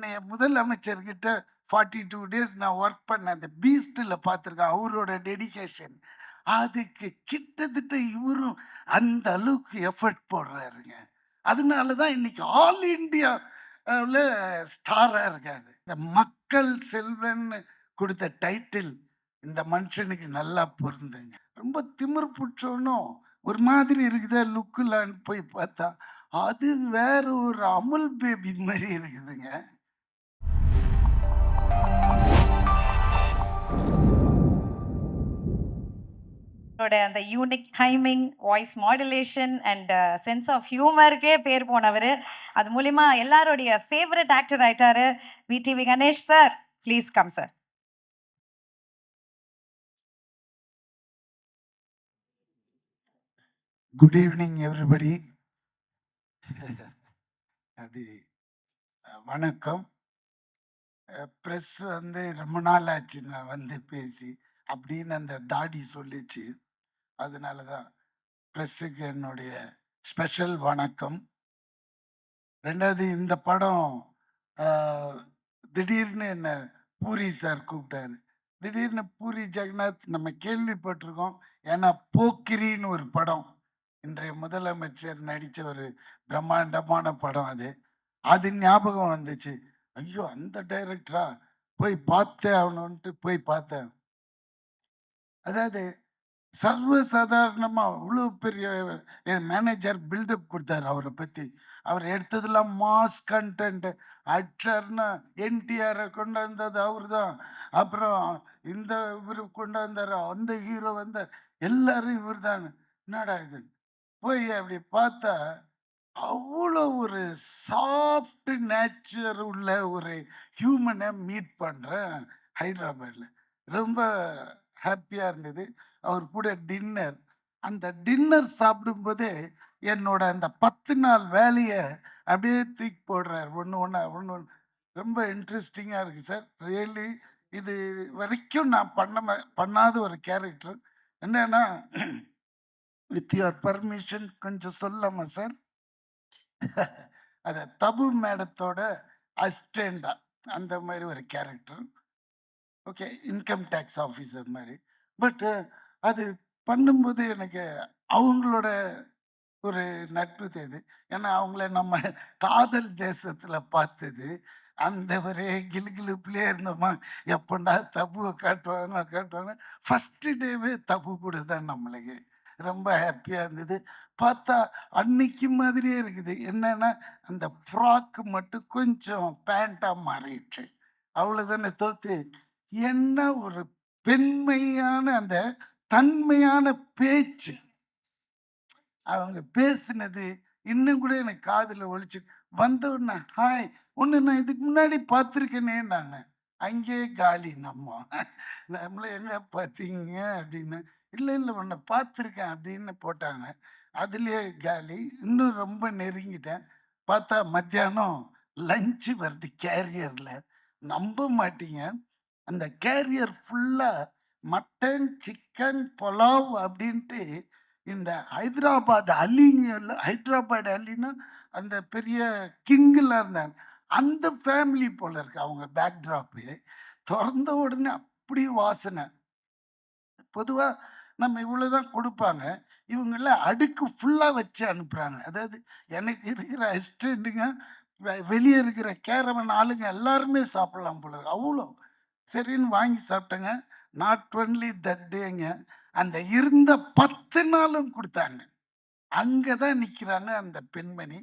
என்னைய முதலமைச்சர்கிட்ட 42 டேஸ் நான் ஒர்க் பண்ணேன். அந்த பீஸ்ட்ல பார்த்துருக்கேன் அவரோட டெடிகேஷன். அதுக்கு கிட்டத்தட்ட இவரும் அந்த அளவுக்கு எஃபர்ட் போடுறாருங்க. அதனால தான் இன்னைக்கு ஆல் இந்தியாவுல ஸ்டாரா இருக்காரு. இந்த மக்கள் செல்வன்னு கொடுத்த டைட்டில் இந்த மனுஷனுக்கு நல்லா பொருந்துங்க. ரொம்ப திமிரு புடிச்சவனும் ஒரு மாதிரி இருக்குதா லுக்குலான்னு போய் பார்த்தா, அது வேற ஒரு அமுல் பேபி மாரி இருக்குதுங்க. அவரோட அந்த unique timing, voice modulation and sense of ஹியூமருக்கே பேர் போனவரு. அது மூலியமா எல்லாருடைய ஃபேவரட் ஆக்டர் ஆயிட்டாரு. VTV Ganesh sir, please come sir. Good evening everybody. அது வணக்கம். ப்ரெஸ் வந்து ரொம்ப நாள் ஆச்சு நான் வந்து பேசி அப்படின்னு அந்த தாடி சொல்லிச்சு. அதனால தான் ப்ரெஸ்ஸுக்கு என்னுடைய ஸ்பெஷல் வணக்கம். ரெண்டாவது இந்த படம் திடீர்னு என்ன பூரி சார் கூப்பிட்டாரு. திடீர்னு பூரி ஜெகநாத் நம்ம கேள்விப்பட்டிருக்கோம். ஏன்னா போக்கிரின்னு ஒரு படம் இன்றைய முதலமைச்சர் நடித்த ஒரு பிரம்மாண்டமான படம் அது. அது ஞாபகம் வந்துச்சு. ஐயோ அந்த டைரக்டரா போய் பார்த்தே ஆகணும்ன்ட்டு போய் பார்த்தேன். அதாவது சர்வசாதாரணமா அவ்வளோ பெரிய என் மேனேஜர் பில்டப் கொடுத்தாரு அவரை பற்றி. அவர் எடுத்ததெல்லாம் மாஸ் கண்டென்ட். ஆக்டர்னா என்டிஆரை கொண்டு வந்தது அவர் தான். அப்புறம் இந்த இவர் கொண்டு வந்தார், அந்த ஹீரோ வந்தார், எல்லாரும் இவர் தான். என்னடா இது போய் அப்படி பார்த்தா அவ்வளோ ஒரு சாஃப்ட் நேச்சர் உள்ள ஒரு ஹியூமனை மீட் பண்ணுறேன் ஹைதராபாத்தில். ரொம்ப ஹாப்பியாக இருந்தது. அவர் கூட டின்னர், அந்த டின்னர் சாப்பிடும்போதே என்னோட அந்த 10 நாள் வேலையை அப்படியே தூக்கி போடுறார் ஒன்று ஒன்றா ஒன்று ஒன்று. ரொம்ப இன்ட்ரெஸ்டிங்காக இருக்குது சார். ரியலி இது வரைக்கும் நான் பண்ணாத ஒரு கேரக்டர். என்னன்னா வித் யுவர் பர்மிஷன் கொஞ்சம் சொல்லாமா சார்? அது தபு மேடத்தோட அசிஸ்டண்டா அந்த மாதிரி ஒரு character. Okay, income tax officer மாதிரி. பட் அது பண்ணும்போது எனக்கு அவங்களோட ஒரு நட்பு தேது. ஏன்னா அவங்கள நம்ம காதல் தேசத்துல பார்த்தது. அந்த ஒரே கிலுகிலுப்புலேயே இருந்தோமா, எப்பண்டா தபுவை காட்டுவாங்க காட்டுவாங்க. ஃபர்ஸ்ட் டேவே தபு கூட தான் நம்மளுக்கு ரொம்ப ஹாப்பியாக இருந்தது. பார்த்தா அன்னைக்கு மாதிரியே இருக்குது. என்னன்னா அந்த ஃப்ராக்கு மட்டும் கொஞ்சம் பேண்ட்டாக மாறிடுச்சு, அவ்வளோதானே தோத்து. என்ன ஒரு பெண்மையான அந்த தன்மையான பேச்சு, அவங்க பேசினது இன்னும் கூட எனக்கு காதில் ஒழிச்சு. வந்தோடனே ஹாய், ஒன்று நான் இதுக்கு முன்னாடி பார்த்துருக்கேனே. நாங்கள் அங்கேயே காலி நம்ம நம்மள எங்க பார்த்தீங்க அப்படின்னு. இல்லை இல்லை உன்னை பார்த்துருக்கேன் அப்படின்னு போட்டாங்க. அதுலேயே காலி. இன்னும் ரொம்ப நெருங்கிட்டேன். பார்த்தா மத்தியானம் லஞ்சு வருது கேரியரில். நம்ப மாட்டீங்க, அந்த கேரியர் ஃபுல்லாக மட்டன் சிக்கன் புலாவ் அப்படின்ட்டு. இந்த ஹைதராபாத் அலிங்க, ஹைதராபாத் அலின்னா அந்த பெரிய கிங்கில் இருந்தாங்க, அந்த ஃபேமிலி போல இருக்கு அவங்க பேக்ட்ராப்பு. திறந்த உடனே அப்படி வாசனை. பொதுவா நம்ம இவ்வளவுதான் கொடுப்பாங்க, இவங்கெல்லாம் அடுக்கு ஃபுல்லா வச்சு அனுப்புறாங்க. அதாவது எனக்கு இருக்கிற அசிஸ்டண்ட்டுங்க, வெளியே இருக்கிற கேரவன் ஆளுங்க எல்லாருமே சாப்பிடலாம் போல இருக்கு. அவ்வளோ சரின்னு வாங்கி சாப்பிட்டேங்க. நாட் ஒன்லி தட் டேங்க, அந்த இருந்த 10 நாளும் கொடுத்தாங்க. அங்கதான் நிக்கிறாங்க அந்த பெண்மணி.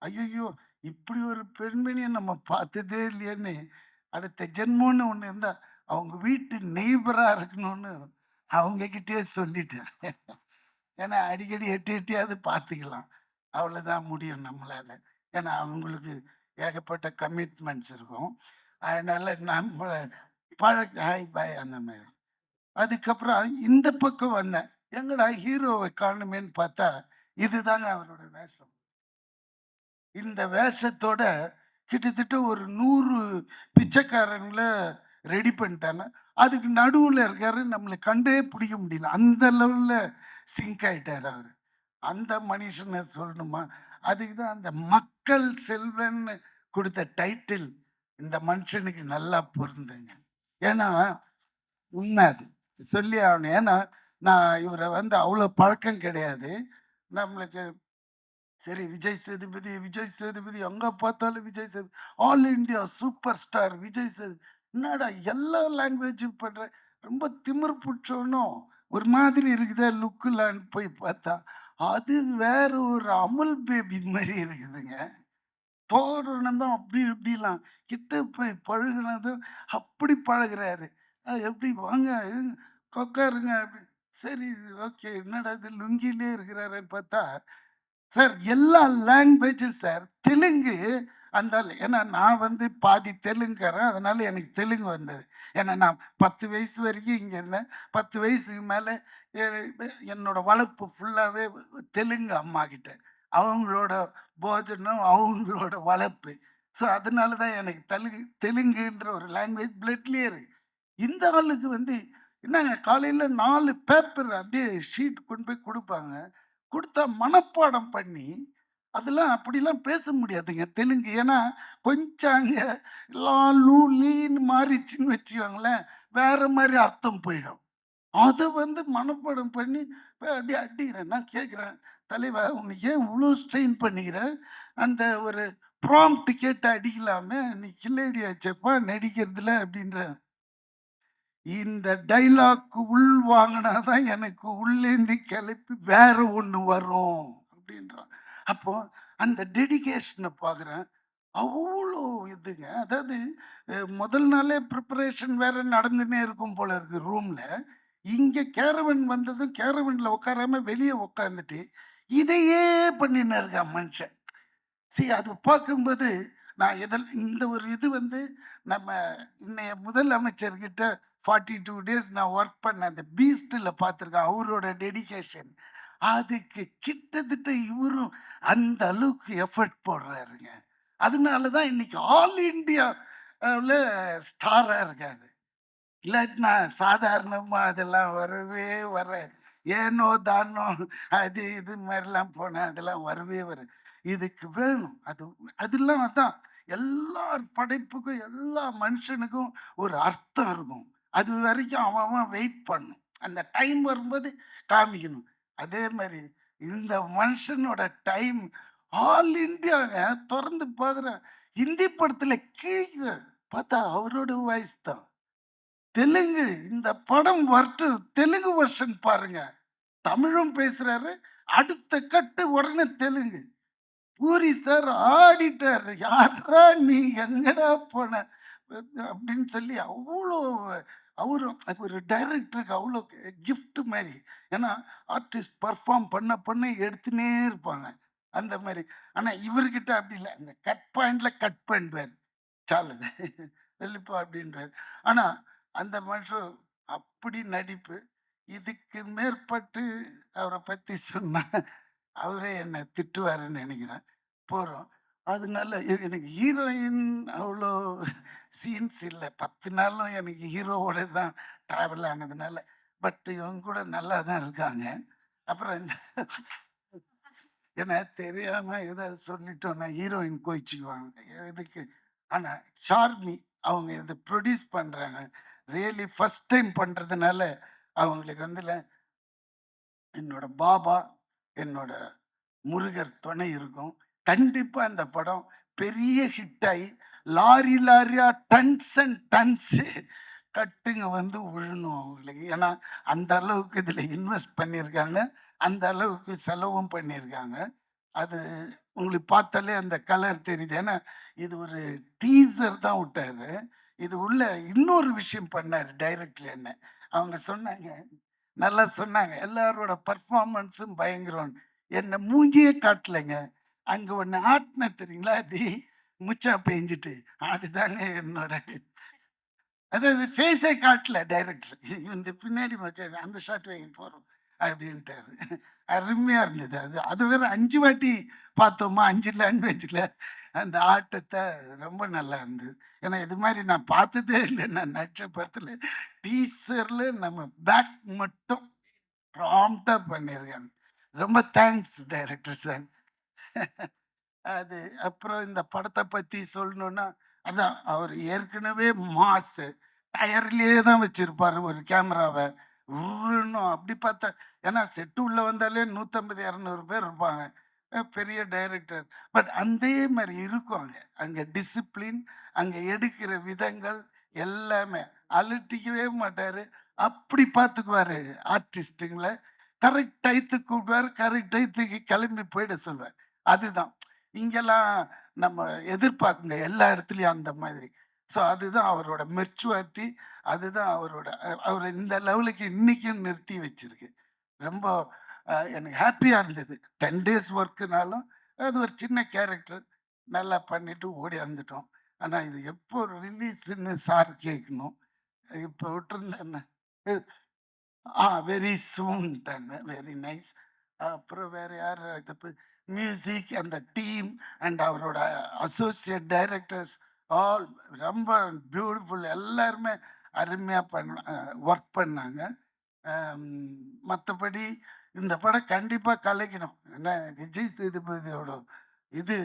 ஐயோ, இப்படி ஒரு பெண்மணியை நம்ம பார்த்ததே இல்லையேன்னு. அடுத்த ஜென்மம்னு ஒண்ணு இருந்தா அவங்க வீட்டு நெய்பரா இருக்கணும்னு அவங்க கிட்டே சொல்லிட்டேன். ஏன்னா அடிக்கடி எட்டி எட்டியாவது பார்த்துக்கலாம், அவ்வளவுதான் முடியும் நம்மளால. ஏன்னா அவங்களுக்கு ஏகப்பட்ட கமிட்மெண்ட்ஸ் இருக்கும். அதனால நம்ம பழக்க ஹாய் பாய் அந்த மாதிரி. அதுக்கப்புறம் இந்த பக்கம் வந்தேன். எங்கடா ஹீரோவை காணுமேன்னு பார்த்தா இதுதாங்க அவரோட வேஷம். இந்த வேஷத்தோட கிட்டத்தட்ட ஒரு 100 பிச்சைக்காரங்களை ரெடி பண்ணிட்டாங்க. அதுக்கு நடுவில் இருக்காரு, நம்மளை கண்டே பிடிக்க முடியல, அந்த லெவலில் சிங்க் ஆயிட்டார் அவர். அந்த மனுஷனை சொல்லணுமா? அதுக்கு தான் அந்த மக்கள் செல்வன்னு கொடுத்த டைட்டில் இந்த மனுஷனுக்கு நல்லா பொருந்துங்க. ஏன்னா உண்மை அது. சொல்லி ஆகணும். ஏன்னா நான் இவரை வந்து அவ்வளோ பழக்கம் கிடையாது. நம்மளுக்கு சரி விஜய் சேதுபதி, விஜய் சேதுபதி எங்க பார்த்தாலும் Vijay Sethu all India super star Vijay Sethu. என்னடா எல்லா லாங்குவேஜும் பண்ற, ரொம்ப திமிரு புடிச்சவனும் ஒரு மாதிரி இருக்குதே லுக்குலான்னு போய் பார்த்தா, அது வேற ஒரு அமுல் பேபி மாரி இருக்குதுங்க. தோரணம் தான் அப்படி இப்படிலாம். கிட்ட போய் பழகுனதும் அப்படி பழகுறாரு. எப்படி வாங்க உட்காருங்க அப்படி. சரி ஓகே என்னடா இது லுங்கிலே இருக்கிறாருன்னு பார்த்தா சார் எல்லா லாங்குவேஜும் சார். தெலுங்கு அந்த ஏன்னா நான் வந்து பாதி தெலுங்குக்காரன். அதனால எனக்கு தெலுங்கு வந்தது. ஏன்னா நான் 10 வயசு வரைக்கும் இங்க இருந்தேன். 10 வயசுக்கு மேல எ என்னோட வளர்ப்பு ஃபுல்லாவே தெலுங்கு அம்மாகிட்ட. அவங்களோட போஜனம், அவங்களோட வளர்ப்பு. ஸோ அதனால தான் எனக்கு தெலுங்குன்ற ஒரு லாங்குவேஜ் பிளட்லயே இருக்கு. இந்த ஆளுக்கு வந்து என்னங்க காலையில 4 பேப்பர் அப்படியே ஷீட் கொண்டு போய் குடுப்பாங்க. குடுத்தா மனப்பாடம் பண்ணி, அதெல்லாம் அப்படிலாம் பேச முடியாதுங்க தெலுங்கு. ஏன்னா, கொஞ்சம் அங்க லா, லூ, லீன்னு மாறிச்சுன்னு வச்சுக்கோங்களேன், வேற மாரி அர்த்தம் போயிடும். அத வந்து மனப்பாடம் பண்ணி அப்படியே அடிக்கிறேன். நான் கேட்கிறேன், "தலைவா உன்ன ஏன் இவ்ளோ ஸ்ட்ரெயின் பண்ணிக்கிற? அந்த ஒரு ப்ராம்ப்ட் கேட்டு அடிக்கலாமே! நீ கில்லாடி ஆச்சேப்பா நடிக்கிறதுல" அப்படின்றேன். இந்த டயலாக் உள் வாங்கினா தான் எனக்கு உள்ளேந்து கிளப்பி வேற ஒண்ணு வரும் அப்படின்றான். அப்போ அந்த டெடிகேஷனை பார்க்குறேன். அவ்வளோ இதுங்க. அதாவது முதல் நாளே ப்ரிப்பரேஷன் வேற நடந்துன்னே இருக்கும் போல இருக்கு ரூம்ல. இங்க கேரவன் வந்ததும் கேரவன்ல உட்காராம வெளியே உட்காந்துட்டு இதையே பண்ணின்னு இருக்கான் மனுஷன். அது பார்க்கும்போது நான் இந்த ஒரு இது வந்து நம்ம இன்னைய முதலமைச்சர்கிட்ட 42 டேஸ் நான் ஒர்க் பண்ணேன். அந்த பீஸ்ட்ல பார்த்துருக்கேன். அவரோட டெடிகேஷன். அதுக்கு கிட்டத்தட்ட இவரும் அந்த அளவுக்கு எஃபர்ட் போடுறாருங்க. அதனால தான் இன்னைக்கு ஆல் இந்தியாவுல ஸ்டாரா இருக்காரு. இல்லாட்டினா சாதாரணமா அதெல்லாம் வரவே வராது. ஏனோ தானோ அது இது மாதிரிலாம் போனா அதெல்லாம் வரவே வராது. இதுக்கு வேணும். அதெல்லாம் அதான். எல்லார் படைப்புக்கும், எல்லா மனுஷனுக்கும் ஒரு அர்த்தம் இருக்கும். அது வரைக்கும் அவன் அவன் வெயிட் பண்ணணும். அந்த டைம் வரும்போது காமிக்கணும். அதே மாரி இந்த மனுஷனோட டைம் ஆல் இந்தியாங்க தொறந்து பார்க்குறேன். ஹிந்தி படத்துல கிழிக்கிற பார்த்தா அவரோட வாய்ஸ் தான். தெலுங்கு இந்த படம் வரட்டும். தெலுங்கு வெர்ஷன் பாருங்க. தமிழும் பேசுறாரு. அடுத்த கட்டு உடனே தெலுங்கு. பூரி சார் ஆடிட்டாரு. "யார்றா நீ? எங்கடா போன?" அப்படின்னு சொல்லி அவ்வளோ அவரும் ஒரு டைரக்டருக்கு அவ்வளோ கிஃப்ட் மாரி. ஏன்னா ஆர்டிஸ்ட் பெர்ஃபார்ம் பண்ண எடுத்துன்னே இருப்பாங்க. அந்த மாரி. ஆனா இவர்கிட்ட அப்படி இல்ல. இந்த கட் பாயிண்ட்ல கட் பண்ணுவாரு. சாலு வெள்ளிப்பா அப்படின்றாரு. ஆனா அந்த மனுஷன் அப்படி நடிப்பு. இதுக்கு மேற்பட்டு அவரை பத்தி சொன்னா அவரே என்ன திட்டுவாருன்னு நினைக்கிறேன். போறோம். அதனால எனக்கு ஹீரோயின் அவ்வளோ சீன்ஸ் இல்ல. 10 நாளும் எனக்கு ஹீரோவோட தான் டிராவல் ஆனதுனால. பட் இவங்க கூட நல்லா தான் இருக்காங்க. அப்புறம் இந்த ஏன்னா தெரியாம ஏதாவது சொல்லிட்டோம்னா ஹீரோயின் கோவிச்சுக்குவாங்க. எதுக்கு? ஆனா சார்மி அவங்க இத ப்ரொடியூஸ் பண்றாங்க. ரியலி ஃபர்ஸ்ட் டைம் பண்றதுனால அவங்களுக்கு வந்துல என்னோட பாபா, என்னோட முருகர் துணை இருக்கும். கண்டிப்பா அந்த படம் பெரிய ஹிட் ஆயி லாரி லாரியா டன்ஸ் அண்ட் டன்ஸ் கட்டுங்க வந்து விழணும் அவங்களுக்கு. ஏன்னா அந்த அளவுக்கு இதுல இன்வெஸ்ட் பண்ணியிருக்காங்க. அந்த அளவுக்கு செலவும் பண்ணியிருக்காங்க. அது உங்களுக்கு பார்த்தாலே அந்த கலர் தெரியுது. ஏன்னா இது ஒரு டீசர் தான் விட்டாரு. இது உள்ள இன்னொரு விஷயம் பண்ணாரு டைரக்டர் என்ன. அவங்க சொன்னாங்க, நல்லா சொன்னாங்க. எல்லாரோட பெர்ஃபார்மன்ஸும் பயங்கரம். என்ன மூஞ்சியே காட்டலைங்க. அங்க ஒண்ணு ஆட்டுனேன் தெரியுங்களா? அப்படி முச்சா பேஞ்சுட்டு. அதுதாங்க என்னோட அதாவது ஃபேஸே காட்டல டைரக்டர். இந்த பின்னாடி மச்சான் அந்த ஷாட் வைங்க போறோம் அப்படின்ட்டாரு. அருமையா இருந்தது. அது வேற 5 வாட்டி பார்த்தோமா 5 லாங்குவேஜ்ல அந்த ஆட்டத்த ரொம்ப நல்லா இருந்தது. ஏன்னா இது மாரி நான் பார்த்ததே இல்ல. நான் நடிச்ச படத்துல டீசர்ல நம்ம பேக் மட்டும் ப்ராம்ப்ட்டா பண்ணியிருக்காங்க. ரொம்ப தேங்க்ஸ் டைரக்டர் சார். அது அப்புறம் இந்த படத்த பத்தி சொல்லணும்னா, அதான் அவர் ஏற்கனவே மாசு டயர்லயே தான் வச்சிருப்பாரு ஒரு கேமராவை. உருன்னும் அப்படி பார்த்தா ஏன்னா செட்டு உள்ள வந்தாலே 150, 200 பேர் இருப்பாங்க. பெரிய டைரக்டர். பட் அதே மாரி இருக்கும் அங்க. அங்க டிசிப்ளின், அங்க எடுக்கிற விதங்கள் எல்லாமே. அலட்டிக்கவே மாட்டாரு. அப்படி பார்த்துக்குவாரு ஆர்டிஸ்ட்டுங்கள. கரெக்ட் டயத்துக்கு கூப்பிடுவாரு. கரெக்ட் டயத்துக்கு கிளம்பி போயிட சொல்லுவாரு. அதுதான். இங்கெல்லாம் நம்ம எதிர்பார்க்க முடியாது. எல்லா இடத்துலயும் அந்த மாதிரி. ஸோ அதுதான் அவரோட மெச்சூரிட்டி. அதுதான் அவரோட அவர இந்த லெவலுக்கு இன்னைக்கும் நிறுத்தி வச்சிருக்கு. ரொம்ப எனக்கு ஹேப்பியா இருந்தது. 10 டேஸ் ஒர்க்குனாலும் அது ஒரு சின்ன கேரக்டர். நல்லா பண்ணிட்டு ஓடியாந்துட்டோம். ஆனா இது எப்போ ரிலீஸ்ன்னு சார் கேட்கணும். இப்போ விட்டுருந்தேன்னா வெரி சூன்ட்டாங்க. Very nice. அப்புறம் வேற யாரு இது மியூசிக் அந்த டீம் அண்ட் அவரோட அசோசியேட் டைரக்டர்ஸ் ஆல் ரொம்ப பியூட்டிஃபுல். எல்லாருமே அருமையா ஒர்க் பண்ணாங்க. மற்றபடி இந்த படம் கண்டிப்பா கலைக்கணும். ஏன்னா விஜய் சேதுபதியோட இது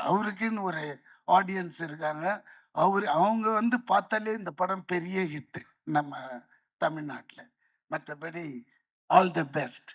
அவருக்குன்னு ஒரு ஆடியன்ஸ் இருக்காங்க. அவங்க வந்து பார்த்தாலே இந்த படம் பெரிய ஹிட் நம்ம தமிழ்நாட்டுல. மற்றபடி ஆல் தி பெஸ்ட்.